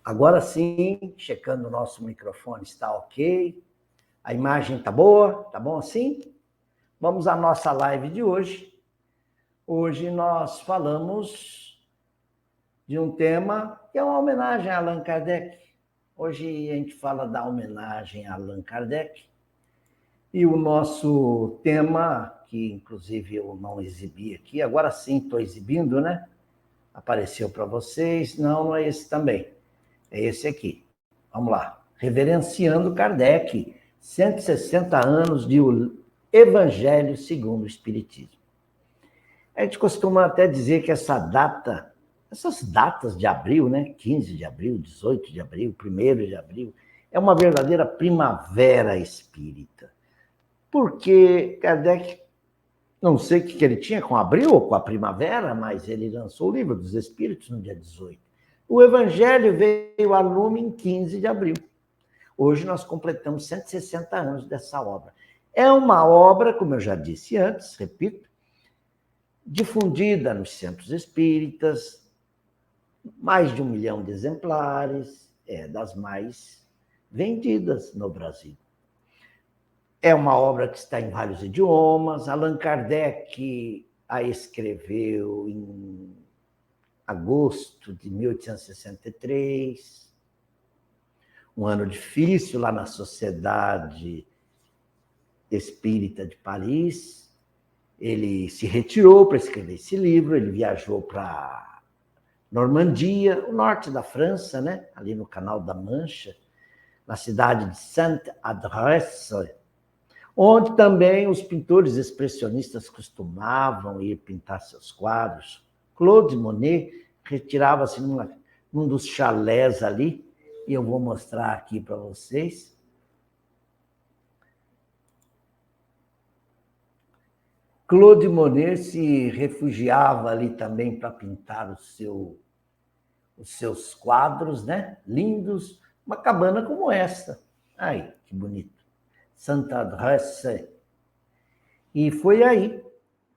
Agora sim, checando o nosso microfone, está ok. A imagem está boa? Está bom assim? Vamos à nossa live de hoje. Hoje nós falamos de um tema que é uma homenagem a Allan Kardec. Hoje a gente fala da homenagem a Allan Kardec. E o nosso tema, que inclusive eu não exibi aqui, agora sim estou exibindo, né? Apareceu para vocês. Não, não é esse também. É esse aqui. Vamos lá. Reverenciando Kardec, 160 anos de O Evangelho segundo o Espiritismo. A gente costuma até dizer que essas datas de abril, né? 15 de abril, 18 de abril, 1º de abril, é uma verdadeira primavera espírita. Porque Kardec, não sei o que ele tinha com abril ou com a primavera, mas ele lançou o Livro dos Espíritos no dia 18. O Evangelho veio a lume em 15 de abril. Hoje nós completamos 160 anos dessa obra. É uma obra, como eu já disse antes, repito, difundida nos centros espíritas, mais de 1 milhão de exemplares, é das mais vendidas no Brasil. É uma obra que está em vários idiomas. Allan Kardec a escreveu em agosto de 1863, um ano difícil lá na Sociedade Espírita de Paris. Ele se retirou para escrever esse livro, ele viajou para Normandia, o norte da França, né? Ali no Canal da Mancha, na cidade de Sainte-Adresse, onde também os pintores expressionistas costumavam ir pintar seus quadros. Claude Monet retirava-se num dos chalés ali, e eu vou mostrar aqui para vocês. Claude Monet se refugiava ali também para pintar os seus quadros, né? Lindos, uma cabana como essa. Aí, que bonito. Santa Adresse. E foi aí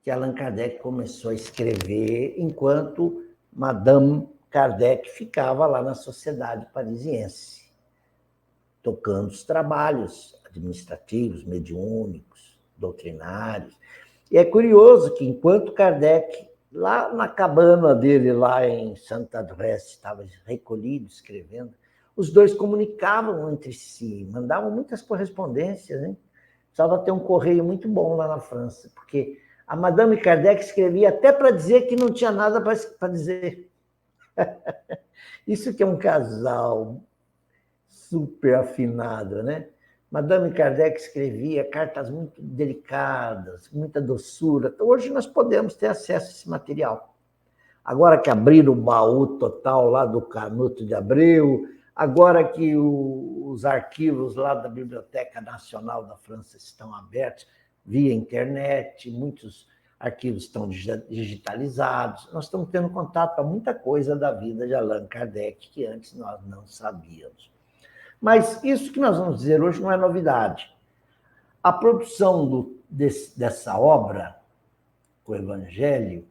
que Allan Kardec começou a escrever, enquanto Madame Kardec ficava lá na Sociedade Parisiense, tocando os trabalhos administrativos, mediúnicos, doutrinários. E é curioso que, enquanto Kardec, lá na cabana dele, lá em Santa Adresse, estava recolhido, escrevendo, os dois comunicavam entre si, mandavam muitas correspondências, hein? Precisava ter um correio muito bom lá na França, porque a Madame Kardec escrevia até para dizer que não tinha nada para dizer. Isso que é um casal super afinado, né? Madame Kardec escrevia cartas muito delicadas, muita doçura. Então, hoje nós podemos ter acesso a esse material. Agora que abriram o baú total lá do Canuto de Abreu, agora que os arquivos lá da Biblioteca Nacional da França estão abertos via internet, muitos arquivos estão digitalizados, nós estamos tendo contato com muita coisa da vida de Allan Kardec que antes nós não sabíamos. Mas isso que nós vamos dizer hoje não é novidade. A produção dessa obra, o Evangelho,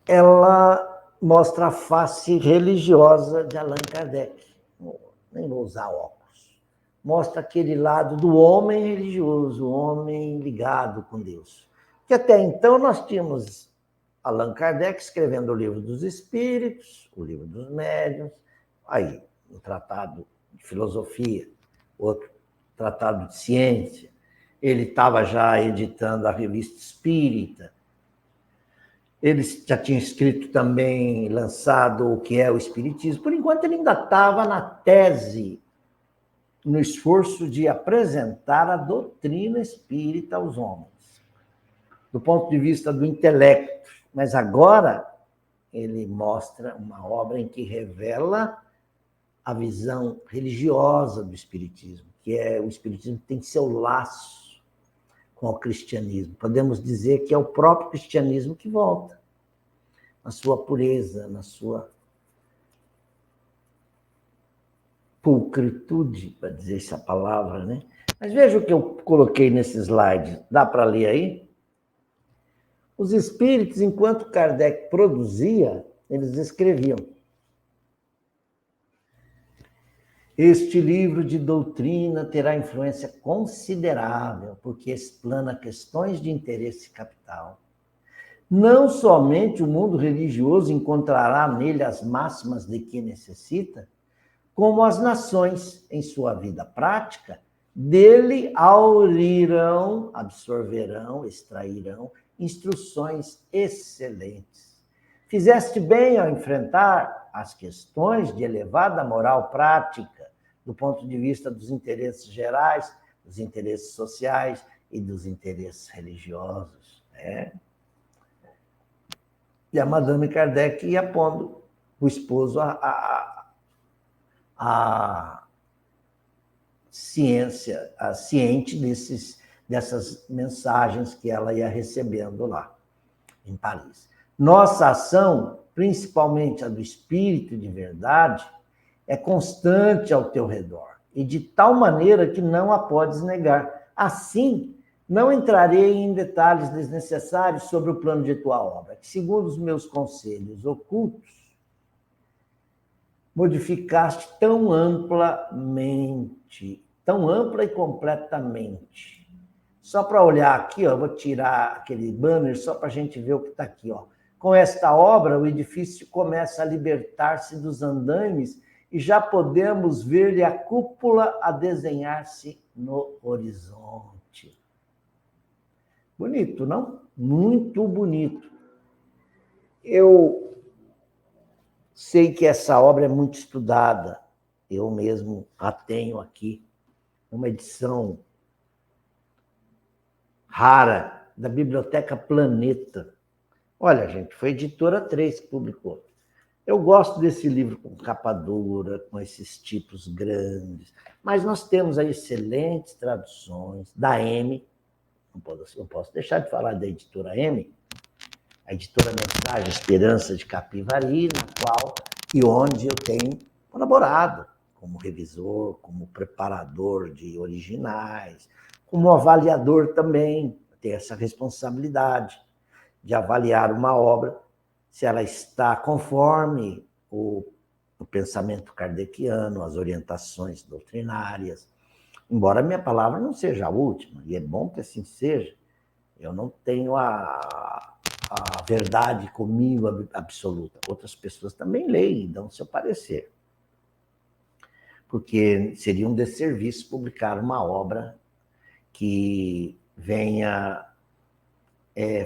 ela mostra a face religiosa de Allan Kardec. Nem vou usar óculos. Mostra aquele lado do homem religioso, o homem ligado com Deus. Que até então nós tínhamos Allan Kardec escrevendo o Livro dos Espíritos, o Livro dos Médiuns, aí um tratado de filosofia, outro tratado de ciência. Ele estava já editando a Revista Espírita. Ele já tinha escrito também, lançado o que é o Espiritismo. Por enquanto, ele ainda estava na tese, no esforço de apresentar a doutrina espírita aos homens, do ponto de vista do intelecto. Mas agora ele mostra uma obra em que revela a visão religiosa do Espiritismo, que é o Espiritismo tem seu laço com o cristianismo. Podemos dizer que é o próprio cristianismo que volta, na sua pureza, na sua pulcritude, para dizer essa palavra, né? Mas veja o que eu coloquei nesse slide. Dá para ler aí? Os espíritos, enquanto Kardec produzia, eles escreviam: este livro de doutrina terá influência considerável, porque explana questões de interesse capital. Não somente o mundo religioso encontrará nele as máximas de que necessita, como as nações, em sua vida prática, dele aurirão, absorverão, extrairão instruções excelentes. Fizeste bem ao enfrentar as questões de elevada moral prática, do ponto de vista dos interesses gerais, dos interesses sociais e dos interesses religiosos. Né? E a Madame Kardec ia pondo o esposo a ciente dessas mensagens que ela ia recebendo lá, em Paris. Nossa ação, principalmente a do espírito de verdade, é constante ao teu redor, e de tal maneira que não a podes negar. Assim, não entrarei em detalhes desnecessários sobre o plano de tua obra, que, segundo os meus conselhos ocultos, modificaste tão amplamente, tão ampla e completamente. Só para olhar aqui, ó, eu vou tirar aquele banner só para a gente ver o que está aqui. Ó. Com esta obra, o edifício começa a libertar-se dos andaimes e já podemos ver-lhe a cúpula a desenhar-se no horizonte. Bonito, não? Muito bonito. Eu sei que essa obra é muito estudada. Eu mesmo a tenho aqui, uma edição rara da Biblioteca Planeta. Olha, gente, foi a Editora 3 que publicou. Eu gosto desse livro com capa dura, com esses tipos grandes, mas nós temos aí excelentes traduções da M. Não posso deixar de falar da Editora M, a Editora Mensagem Esperança de Capivari, na qual e onde eu tenho colaborado como revisor, como preparador de originais, como avaliador também, tenho essa responsabilidade de avaliar uma obra, se ela está conforme o pensamento kardeciano, as orientações doutrinárias, embora minha palavra não seja a última, e é bom que assim seja, eu não tenho a verdade comigo absoluta. Outras pessoas também leem e dão seu parecer. Porque seria um desserviço publicar uma obra que venha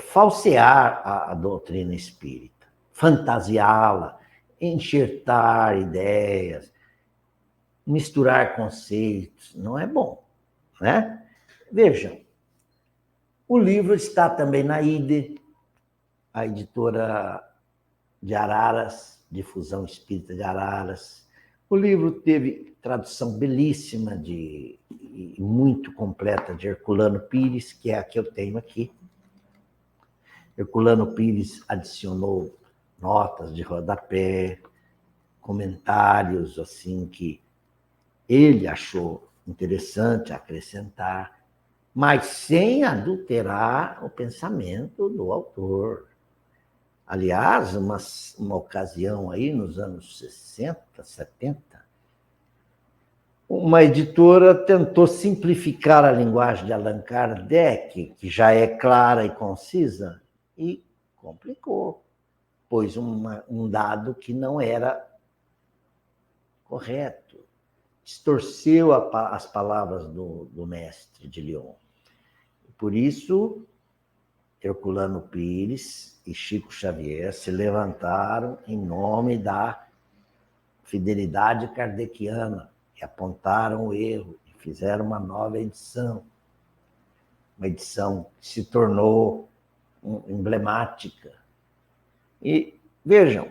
falsear a doutrina espírita, fantasiá-la, enxertar ideias, misturar conceitos. Não é bom, né? Vejam, o livro está também na IDE, a editora de Araras, Difusão Espírita de Araras. O livro teve tradução belíssima e muito completa de Herculano Pires, que é a que eu tenho aqui. Herculano Pires adicionou notas de rodapé, comentários assim que ele achou interessante acrescentar, mas sem adulterar o pensamento do autor. Aliás, uma ocasião aí, nos anos 60, 70, uma editora tentou simplificar a linguagem de Allan Kardec, que já é clara e concisa, e complicou, pôs um dado que não era correto, distorceu as palavras do mestre de Lyon. Por isso, Herculano Pires e Chico Xavier se levantaram em nome da fidelidade kardeciana e apontaram o erro e fizeram uma nova edição. Uma edição que se tornou emblemática. E vejam,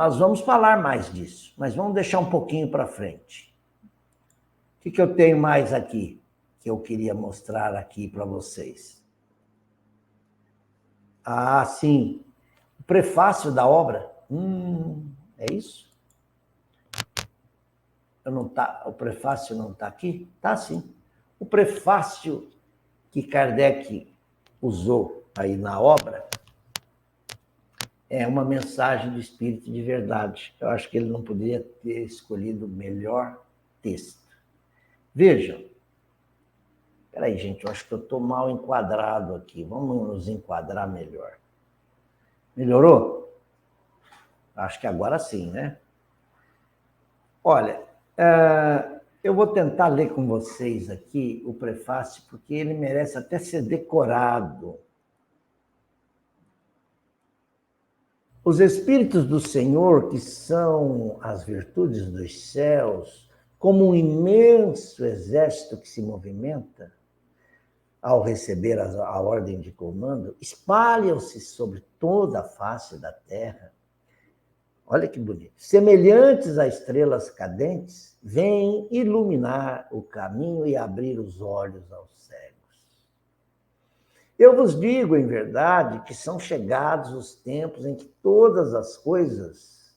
Nós vamos falar mais disso, mas vamos deixar um pouquinho para frente. O que eu tenho mais aqui que eu queria mostrar aqui para vocês? Ah, sim. O prefácio da obra. É isso? O prefácio não está aqui? Está sim. O prefácio que Kardec usou aí na obra é uma mensagem do Espírito de Verdade. Eu acho que ele não poderia ter escolhido o melhor texto. Vejam. Espera aí, gente, eu acho que eu estou mal enquadrado aqui. Vamos nos enquadrar melhor. Melhorou? Acho que agora sim, né? Olha, eu vou tentar ler com vocês aqui o prefácio, porque ele merece até ser decorado. Os Espíritos do Senhor, que são as virtudes dos céus, como um imenso exército que se movimenta, ao receber a ordem de comando, espalham-se sobre toda a face da terra. Olha que bonito. Semelhantes a estrelas cadentes, vêm iluminar o caminho e abrir os olhos aos cegos. Eu vos digo, em verdade, que são chegados os tempos em que todas as coisas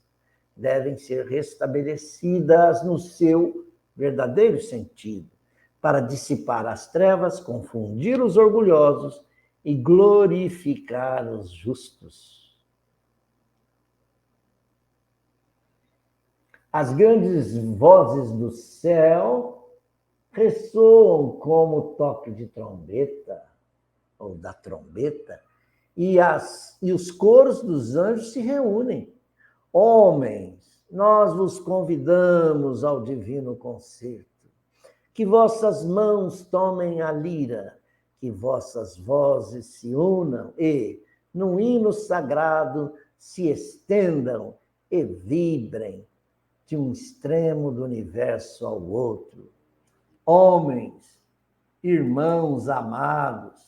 devem ser restabelecidas no seu verdadeiro sentido, para dissipar as trevas, confundir os orgulhosos e glorificar os justos. As grandes vozes do céu ressoam como o toque de trombeta, ou da trombeta, e os coros dos anjos se reúnem. Homens, nós vos convidamos ao divino concerto. Que vossas mãos tomem a lira, que vossas vozes se unam e, num hino sagrado, se estendam e vibrem de um extremo do universo ao outro. Homens, irmãos amados,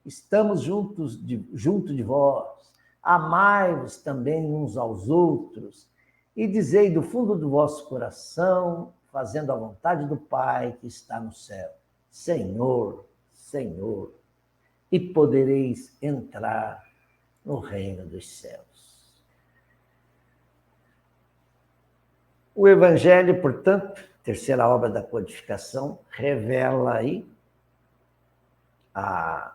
estamos junto de vós, amai-vos também uns aos outros, e dizei do fundo do vosso coração, fazendo a vontade do Pai que está no céu: Senhor, Senhor, e podereis entrar no reino dos céus. O Evangelho, portanto, terceira obra da codificação, revela aí a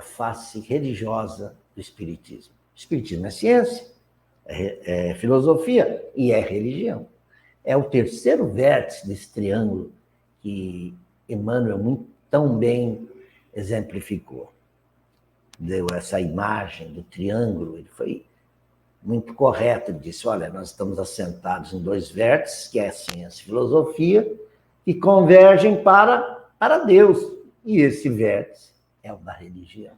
face religiosa do Espiritismo. O Espiritismo é ciência, é filosofia e é religião. É o terceiro vértice desse triângulo que Emmanuel tão bem exemplificou. Deu essa imagem do triângulo, ele foi muito correto, ele disse, olha, nós estamos assentados em dois vértices, que é a ciência e a filosofia, que convergem para Deus, e esse vértice é o da religião.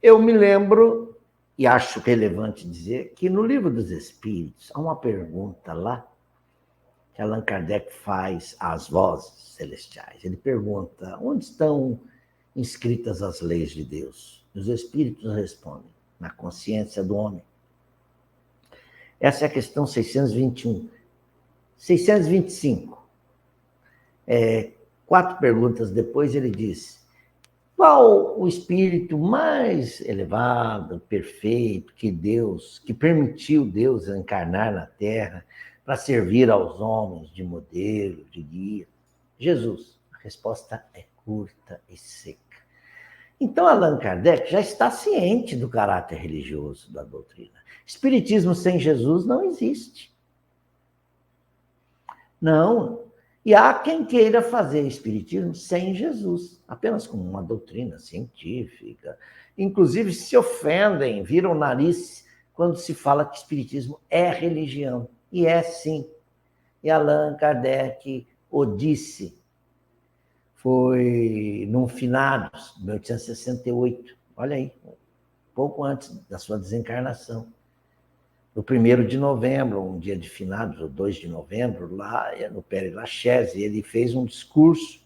Eu me lembro, e acho relevante dizer, que no Livro dos Espíritos há uma pergunta lá, que Allan Kardec faz às vozes celestiais. Ele pergunta, onde estão inscritas as leis de Deus? E os Espíritos respondem, na consciência do homem. Essa é a questão 621. 625. 4 perguntas depois ele diz, qual o espírito mais elevado, perfeito, que permitiu Deus encarnar na Terra para servir aos homens de modelo, de guia? Jesus. A resposta é curta e seca. Então, Allan Kardec já está ciente do caráter religioso da doutrina. Espiritismo sem Jesus não existe. Não. E há quem queira fazer espiritismo sem Jesus, apenas como uma doutrina científica. Inclusive, se ofendem, viram o nariz quando se fala que espiritismo é religião. E é sim. E Allan Kardec o disse. Foi num finados, 1868, olha aí, pouco antes da sua desencarnação. No 1º de novembro, um dia de finados, ou 2 de novembro, lá no Père Lachaise, ele fez um discurso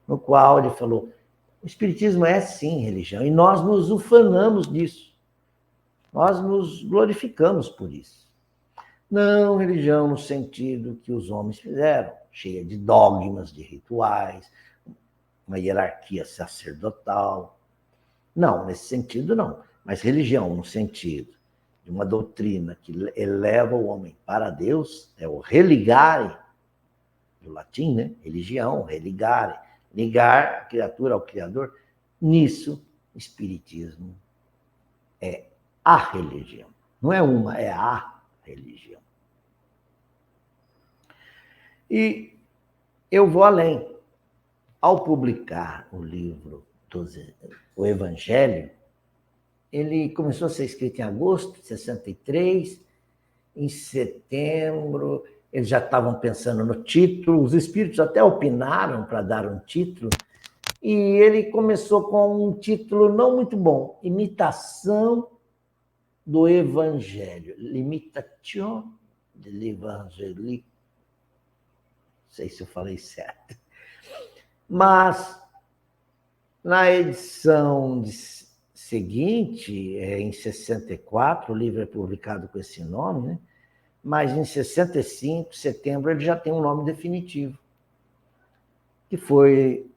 no qual ele falou, o espiritismo é sim religião, e nós nos ufanamos disso. Nós nos glorificamos por isso. Não religião no sentido que os homens fizeram, cheia de dogmas, de rituais, uma hierarquia sacerdotal. Não, nesse sentido não. Mas religião no sentido de uma doutrina que eleva o homem para Deus, é o religare, do latim, né? Religião, religare, ligar a criatura ao Criador. Nisso, o Espiritismo é a religião. Não é uma, é a religião. E eu vou além. Ao publicar o livro, o Evangelho, ele começou a ser escrito em agosto de 63, em setembro, eles já estavam pensando no título, os espíritos até opinaram para dar um título, e ele começou com um título não muito bom, Imitação do Evangelho, L'imitation de l'Evangile. Não sei se eu falei certo. Mas, na edição seguinte, em 64, o livro é publicado com esse nome, né? Mas em 65, setembro, ele já tem um nome definitivo, que foi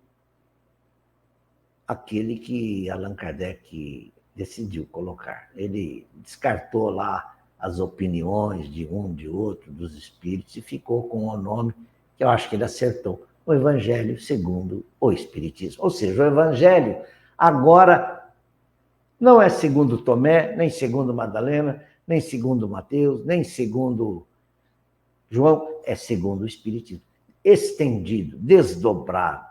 aquele que Allan Kardec decidiu colocar. Ele descartou lá as opiniões de um, de outro, dos espíritos, e ficou com o nome que eu acho que ele acertou, o Evangelho segundo o Espiritismo. Ou seja, o Evangelho agora não é segundo Tomé, nem segundo Madalena, nem segundo Mateus, nem segundo João, é segundo o Espiritismo. Estendido, desdobrado.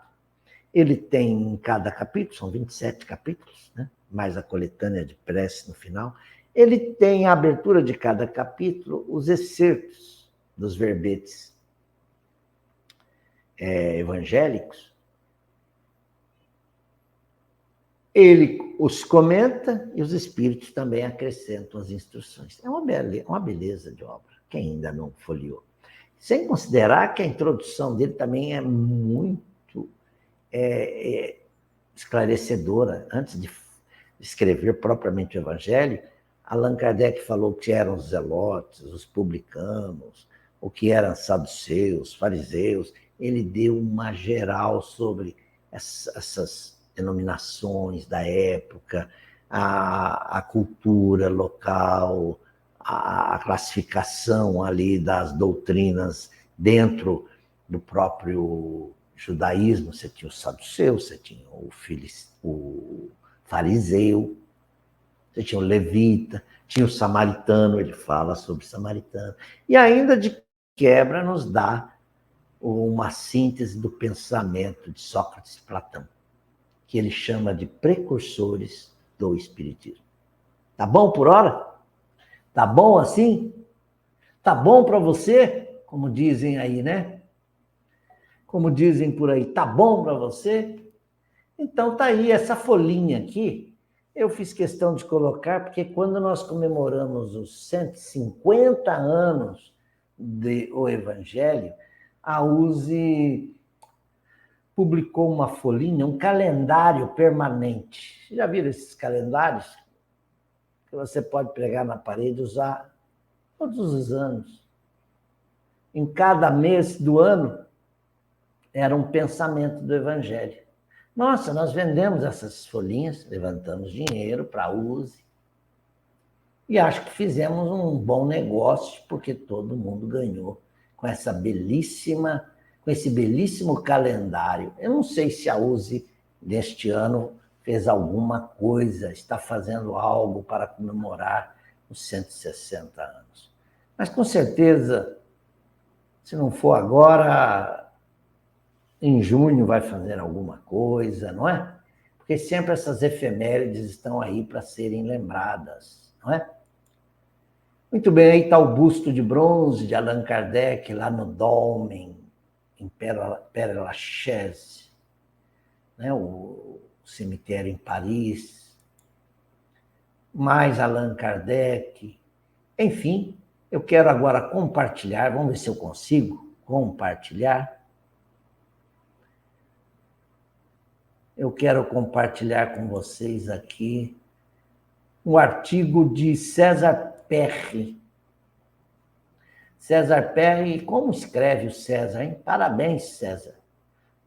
Ele tem em cada capítulo, são 27 capítulos, né? Mais a coletânea de prece no final. Ele tem a abertura de cada capítulo, os excertos dos verbetes evangélicos. Ele os comenta e os espíritos também acrescentam as instruções. É uma beleza de obra, quem ainda não folheou. Sem considerar que a introdução dele também é muito esclarecedora. Antes de escrever propriamente o Evangelho, Allan Kardec falou que eram os zelotes, os publicanos, o que eram saduceus, fariseus. Ele deu uma geral sobre essas denominações da época, a cultura local, a classificação ali das doutrinas dentro do próprio judaísmo. Você tinha o saduceu, você tinha o fariseu, você tinha o levita, tinha o samaritano, ele fala sobre o samaritano. E ainda de quebra nos dá uma síntese do pensamento de Sócrates e Platão, que ele chama de precursores do Espiritismo. Tá bom por hora? Tá bom assim? Tá bom para você? Como dizem aí, né? Como dizem por aí, tá bom para você? Então tá aí, essa folhinha aqui, eu fiz questão de colocar, porque quando nós comemoramos os 150 anos do Evangelho, a USE publicou uma folhinha, um calendário permanente. Já viram esses calendários? Que você pode pregar na parede e usar todos os anos. Em cada mês do ano, era um pensamento do Evangelho. Nossa, nós vendemos essas folhinhas, levantamos dinheiro para a USE, e acho que fizemos um bom negócio, porque todo mundo ganhou com esse belíssimo calendário. Eu não sei se a USE, deste ano, fez alguma coisa, está fazendo algo para comemorar os 160 anos. Mas, com certeza, se não for agora, em junho vai fazer alguma coisa, não é? Porque sempre essas efemérides estão aí para serem lembradas, não é? Muito bem, aí está o busto de bronze de Allan Kardec, lá no Dolmen, em Père Lachaise, né? O cemitério em Paris. Mais Allan Kardec. Enfim, eu quero agora compartilhar, vamos ver se eu consigo compartilhar. Eu quero compartilhar com vocês aqui um artigo de César Perry. César Perry, como escreve o César, hein? Parabéns, César.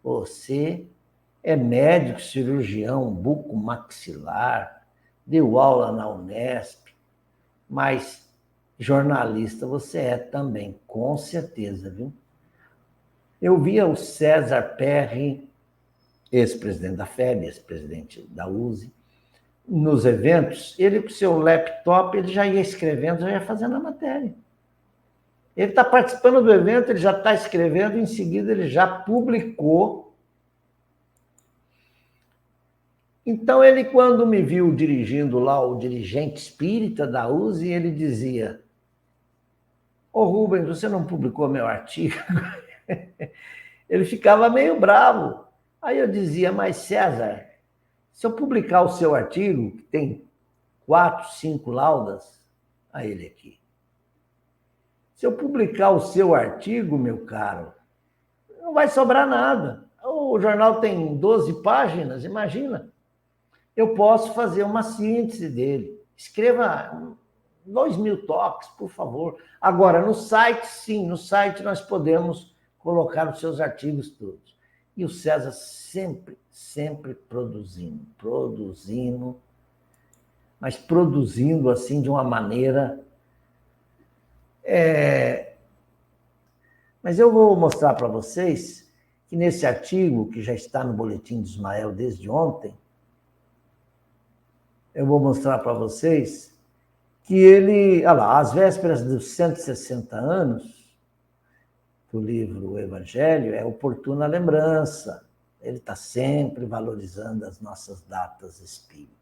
Você é médico, cirurgião, bucomaxilar, deu aula na Unesp, mas jornalista você é também, com certeza, viu? Eu via o César Perry, ex-presidente da FEB, ex-presidente da USE, nos eventos, ele com o seu laptop, ele já ia escrevendo, já ia fazendo a matéria. Ele está participando do evento, ele já está escrevendo, em seguida ele já publicou. Então, ele, quando me viu dirigindo lá, o dirigente espírita da USE, ele dizia: ô Rubens, você não publicou meu artigo? Ele ficava meio bravo. Aí eu dizia: mas César, se eu publicar o seu artigo, que tem 4, 5 laudas, a ele aqui. Se eu publicar o seu artigo, meu caro, não vai sobrar nada. O jornal tem 12 páginas, imagina. Eu posso fazer uma síntese dele. Escreva 2.000 toques, por favor. Agora, no site, sim, no site nós podemos colocar os seus artigos todos. E o César sempre produzindo, mas produzindo assim de uma maneira... Mas eu vou mostrar para vocês que nesse artigo, que já está no Boletim de Ismael desde ontem, eu vou mostrar para vocês que ele, olha lá, às vésperas dos 160 anos do livro O Evangelho, é oportuna lembrança. Ele está sempre valorizando as nossas datas espíritas.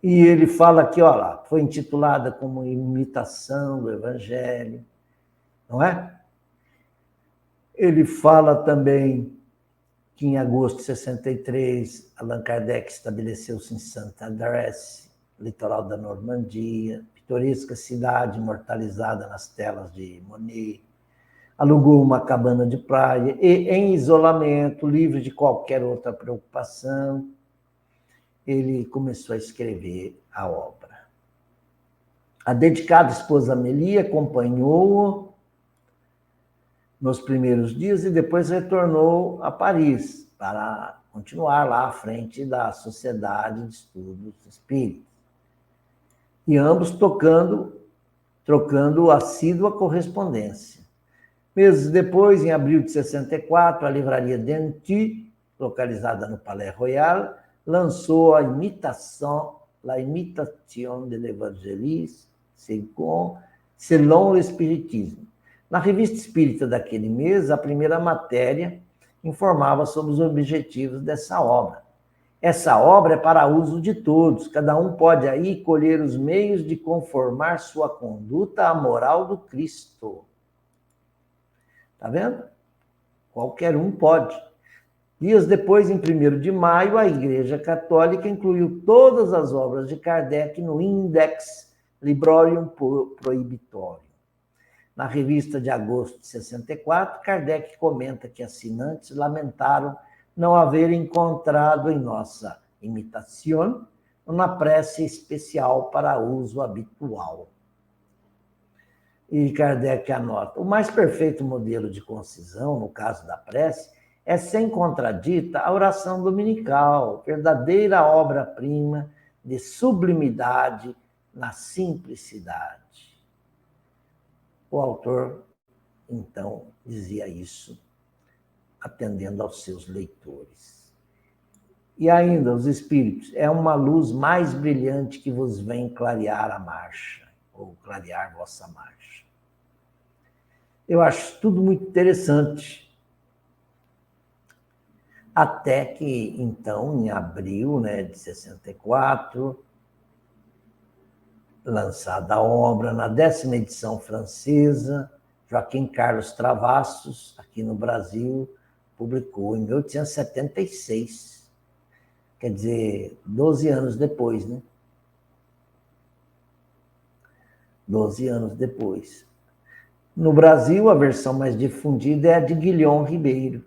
E ele fala aqui, olha lá, foi intitulada como Imitação do Evangelho, não é? Ele fala também que em agosto de 63, Allan Kardec estabeleceu-se em Saint-Adresse, litoral da Normandia, pitoresca cidade imortalizada nas telas de Monet, alugou uma cabana de praia e, em isolamento, livre de qualquer outra preocupação, ele começou a escrever a obra. A dedicada esposa Amélie acompanhou-o nos primeiros dias e depois retornou a Paris para continuar lá à frente da Sociedade de Estudos Espíritas. E ambos trocando assídua correspondência. Meses depois, em abril de 64, a livraria Denty, localizada no Palais Royal, lançou a Imitation de l'Évangéliste selon l'Espiritisme. Na revista espírita daquele mês, a primeira matéria informava sobre os objetivos dessa obra. Essa obra é para uso de todos, cada um pode aí colher os meios de conformar sua conduta à moral do Cristo. Está vendo? Qualquer um pode. Dias depois, em 1º de maio, a Igreja Católica incluiu todas as obras de Kardec no Index Librorium Prohibitorum. Na revista de agosto de 64, Kardec comenta que assinantes lamentaram não haver encontrado em nossa imitação uma prece especial para uso habitual. E Kardec anota: o mais perfeito modelo de concisão, no caso da prece, é sem contradita a oração dominical, verdadeira obra-prima de sublimidade na simplicidade. O autor, então, dizia isso, atendendo aos seus leitores. E ainda, os espíritos, é uma luz mais brilhante que vos vem clarear a marcha, ou clarear vossa marcha. Eu acho tudo muito interessante. Até que, então, em abril, de 64, lançada a obra na 10ª edição francesa, Joaquim Carlos Travassos, aqui no Brasil, publicou em 1876. Quer dizer, 12 anos depois, né? 12 anos depois. No Brasil, a versão mais difundida é a de Guilhom Ribeiro,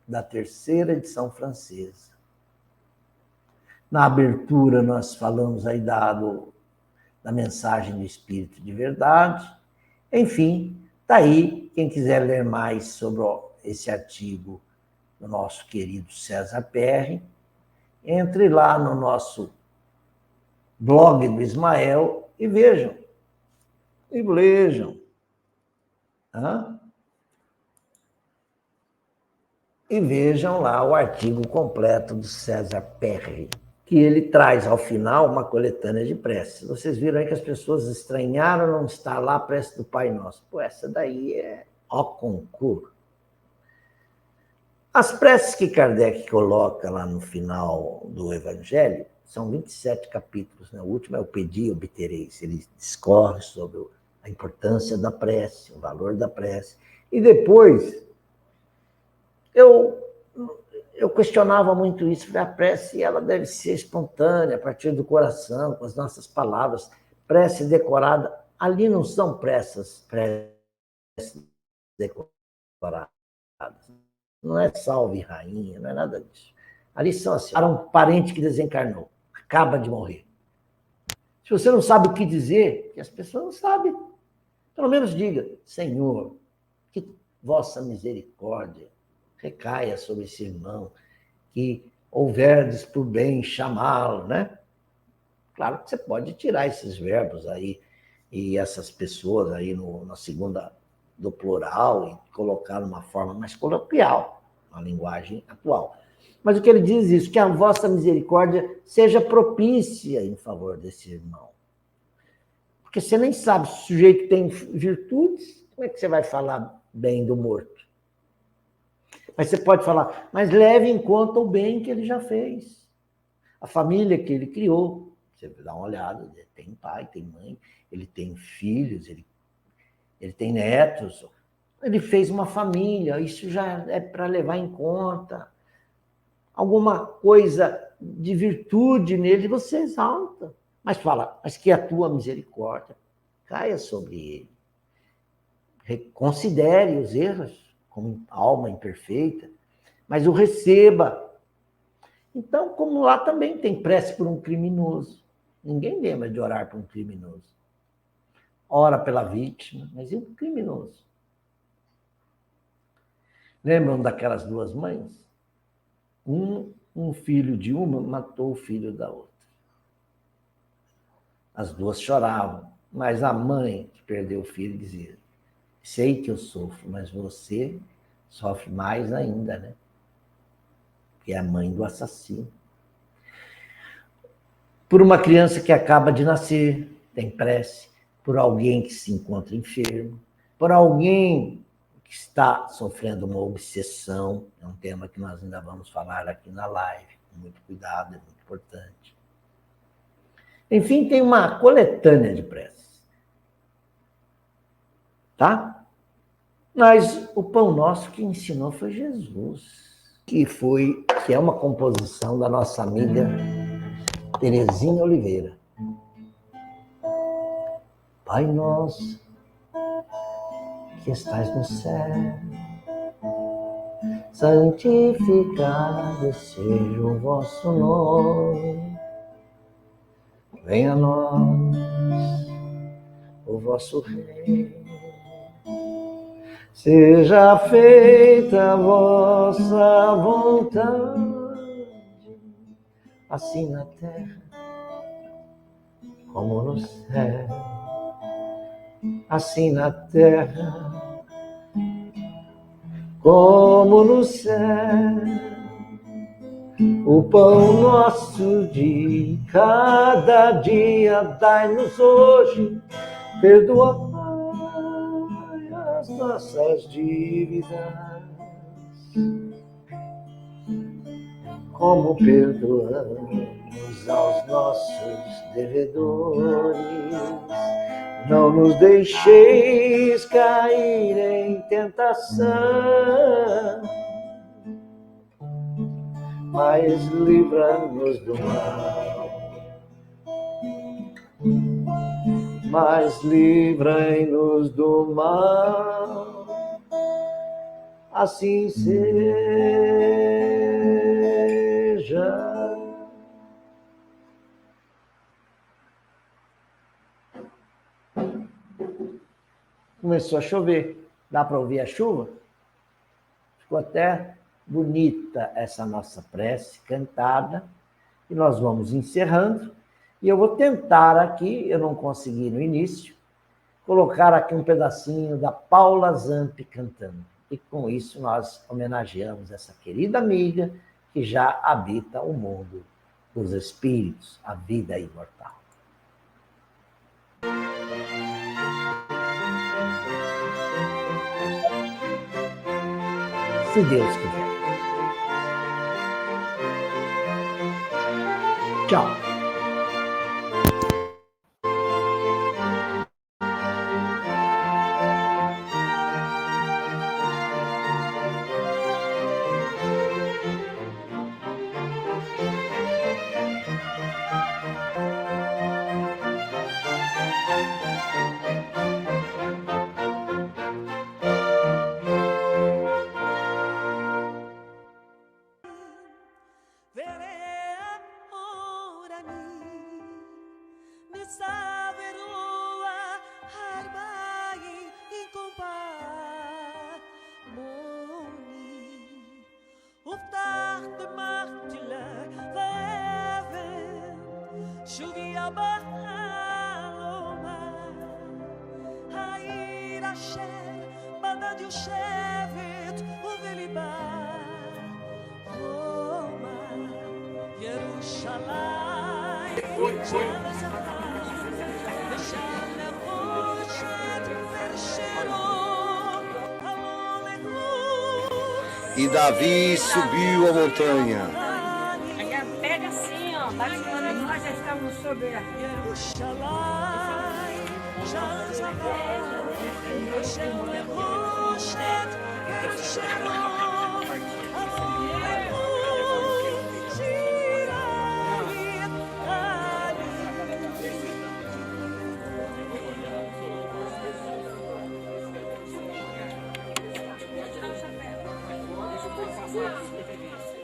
da 3ª edição francesa. Na abertura, nós falamos aí da mensagem do Espírito de Verdade. Enfim, tá aí. Quem quiser ler mais sobre esse artigo do nosso querido César Perry, entre lá no nosso blog do Ismael e vejam. E vejam. E vejam lá o artigo completo do César Perry, que ele traz ao final uma coletânea de preces. Vocês viram aí que as pessoas estranharam não estar lá a prece do Pai Nosso. Pô, essa daí é ó concurso. As preces que Kardec coloca lá no final do Evangelho são 27 capítulos, né? O último é o Pedi e Obtereis. Ele discorre sobre a importância da prece, o valor da prece. E depois, eu questionava muito isso. A prece ela deve ser espontânea, a partir do coração, com as nossas palavras. Prece decorada. Ali não são preces decoradas. Não é salve rainha, não é nada disso. Ali são assim, para um parente que desencarnou, acaba de morrer. Se você não sabe o que dizer, que as pessoas não sabem, pelo menos diga, Senhor, que vossa misericórdia recaia sobre esse irmão, que houverdes por bem chamá-lo, né? Claro que você pode tirar esses verbos aí e essas pessoas aí na segunda do plural e colocar numa forma mais coloquial, uma linguagem atual. Mas o que ele diz é isso, que a vossa misericórdia seja propícia em favor desse irmão. Porque você nem sabe se o sujeito tem virtudes, como é que você vai falar bem do morto? Mas você pode falar, mas leve em conta o bem que ele já fez. A família que ele criou. Você dá uma olhada, ele tem pai, tem mãe, ele tem filhos, ele tem netos. Ele fez uma família, isso já é para levar em conta. Alguma coisa de virtude nele você exalta. Mas fala, mas que a tua misericórdia caia sobre ele. Reconsidere os erros, como alma imperfeita, mas o receba. Então, como lá também tem prece por um criminoso. Ninguém lembra de orar por um criminoso. Ora pela vítima, mas e o criminoso? Lembram daquelas duas mães? Um filho de uma matou o filho da outra. As duas choravam, mas a mãe que perdeu o filho dizia, sei que eu sofro, mas você sofre mais ainda, né? Que é a mãe do assassino. Por uma criança que acaba de nascer, tem prece. Por alguém que se encontra enfermo. Por alguém que está sofrendo uma obsessão. É um tema que nós ainda vamos falar aqui na live. Com muito cuidado, é muito importante. Enfim, tem uma coletânea de preces. Tá? Mas o pão nosso que ensinou foi Jesus. Que é uma composição da nossa amiga Terezinha Oliveira. Pai nosso, que estás no céu, santificado seja o vosso nome. Venha a nós o vosso reino. Seja feita a vossa vontade, assim na terra como no céu. Assim na terra como no céu. O pão nosso de cada dia dai-nos hoje. Perdoa, Pai, as nossas dívidas, como perdoamos aos nossos devedores. Não nos deixeis cair em tentação, mas livra-nos do mal. Mas livrai-nos do mal. Assim seja. começou a chover. Dá para ouvir a chuva? Ficou até bonita essa nossa prece cantada. E nós vamos encerrando. E eu vou tentar aqui, eu não consegui no início, colocar aqui um pedacinho da Paula Zampi cantando. E com isso nós homenageamos essa querida amiga que já habita o mundo dos espíritos, a vida imortal. Se Deus quiser. Tchau. E Davi subiu a montanha. Pega assim, ó. Bate nós já estamos sobre a...